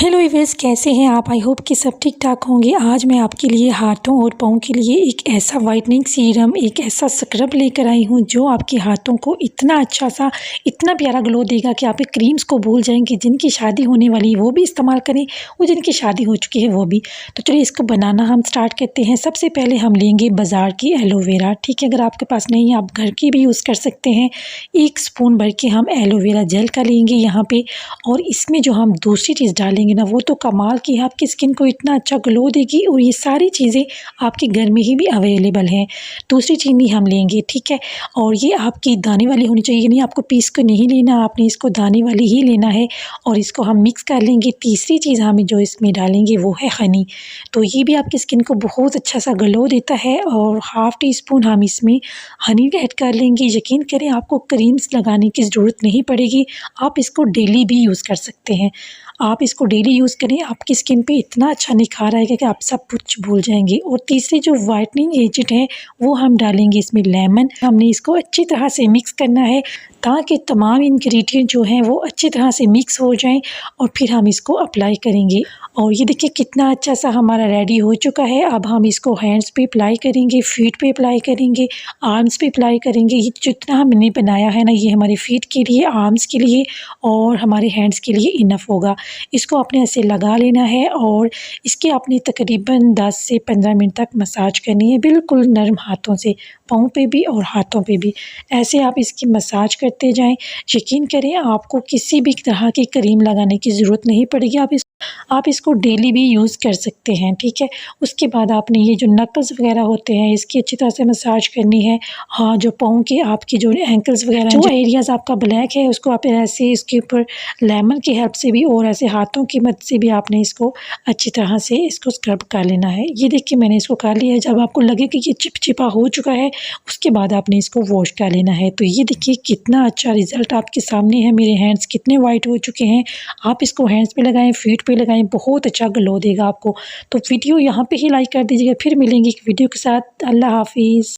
Hello viewers, कैसे हैं आप? आई होप कि सब ठीक ठाक होंगे। आज मैं आपके लिए हाथों और पाँव के लिए एक ऐसा वाइटनिंग सीरम, एक ऐसा स्क्रब लेकर आई हूं जो आपके हाथों को इतना अच्छा सा, इतना प्यारा ग्लो देगा कि आप क्रीम्स को भूल जाएंगे। जिनकी शादी होने वाली वो भी इस्तेमाल करें, और जिनकी शादी हो चुकी है वो भी। तो चलिए इसको बनाना हम स्टार्ट करते हैं। सबसे पहले हम लेंगे बाज़ार की एलोवेरा। ठीक है, अगर आपके पास नहीं है आप घर की भी यूज़ कर सकते हैं। 1 स्पून भर के हम एलोवेरा जेल का लेंगे यहाँ पे, और इसमें जो हम दूसरी चीज़ डालेंगे ना वो तो कमाल की है, आपकी स्किन को इतना अच्छा ग्लो देगी। और ये सारी चीज़ें आपके घर में ही भी अवेलेबल हैं। दूसरी चीनी हम लेंगे, ठीक है, और ये आपकी दाने वाली होनी चाहिए, नहीं आपको पीस को नहीं लेना, आपने इसको दाने वाली ही लेना है। और इसको हम मिक्स कर लेंगे। तीसरी चीज़ हम जो इसमें डालेंगे वो है हनी। तो ये भी आपकी स्किन को बहुत अच्छा सा ग्लो देता है। और हाफ़ टी स्पून हम इसमें हनी ऐड कर लेंगे। यकीन करें आपको क्रीम्स लगाने की ज़रूरत नहीं पड़ेगी, आप इसको डेली भी यूज़ कर सकते हैं। आप इसको डेली यूज़ करें, आपकी स्किन पे इतना अच्छा निखार आएगा कि आप सब कुछ भूल जाएंगे। और तीसरी जो वाइटनिंग एजेंट है वो हम डालेंगे इसमें लेमन। हमने इसको अच्छी तरह से मिक्स करना है ताकि तमाम इंग्रेडिएंट जो हैं वो अच्छी तरह से मिक्स हो जाएं, और फिर हम इसको अप्लाई करेंगे। और ये देखिए कितना अच्छा सा हमारा रेडी हो चुका है। अब हम इसको हैंड्स पे अप्लाई करेंगे, फीट पे अप्लाई करेंगे, आर्म्स पे अप्लाई करेंगे। ये जितना हमने बनाया है ना, ये हमारे फीट के लिए, आर्म्स के लिए और हमारे हैंड्स के लिए इनफ होगा। इसको आपने ऐसे लगा लेना है और इसके आपने तकरीबन 10 से 15 मिनट तक मसाज करनी है, बिल्कुल नरम हाथों से, पाँव पे भी और हाथों पे भी। ऐसे आप इसकी मसाज करते जाएं। यकीन करें आपको किसी भी तरह की क्रीम लगाने की ज़रूरत नहीं पड़ेगी। आप इसको डेली भी यूज़ कर सकते हैं, ठीक है। उसके बाद आपने ये जो नकल्स वगैरह होते हैं इसकी अच्छी तरह से मसाज करनी है। हाँ, जो पाँव के आपकी जो एंकल्स वगैरह जो एरियाज़ आपका ब्लैक है उसको आप ऐसे इसके ऊपर लेमन की हेल्प से भी और ऐसे हाथों की मदद से भी आपने इसको अच्छी तरह से इसको स्क्रब कर लेना है। ये देखिए मैंने इसको कर लिया है। जब आपको लगे कि ये चिपचिपा हो चुका है उसके बाद आपने इसको वॉश कर लेना है। तो ये देखिए कितना अच्छा रिज़ल्ट आपके सामने है। मेरे हैंड्स कितने वाइट हो चुके हैं। आप इसको हैंड्स पे लगाएं, फीट पे लगाएं, बहुत अच्छा ग्लो देगा आपको। तो वीडियो यहाँ पे ही लाइक कर दीजिएगा। फिर मिलेंगे एक वीडियो के साथ। अल्लाह हाफिज़।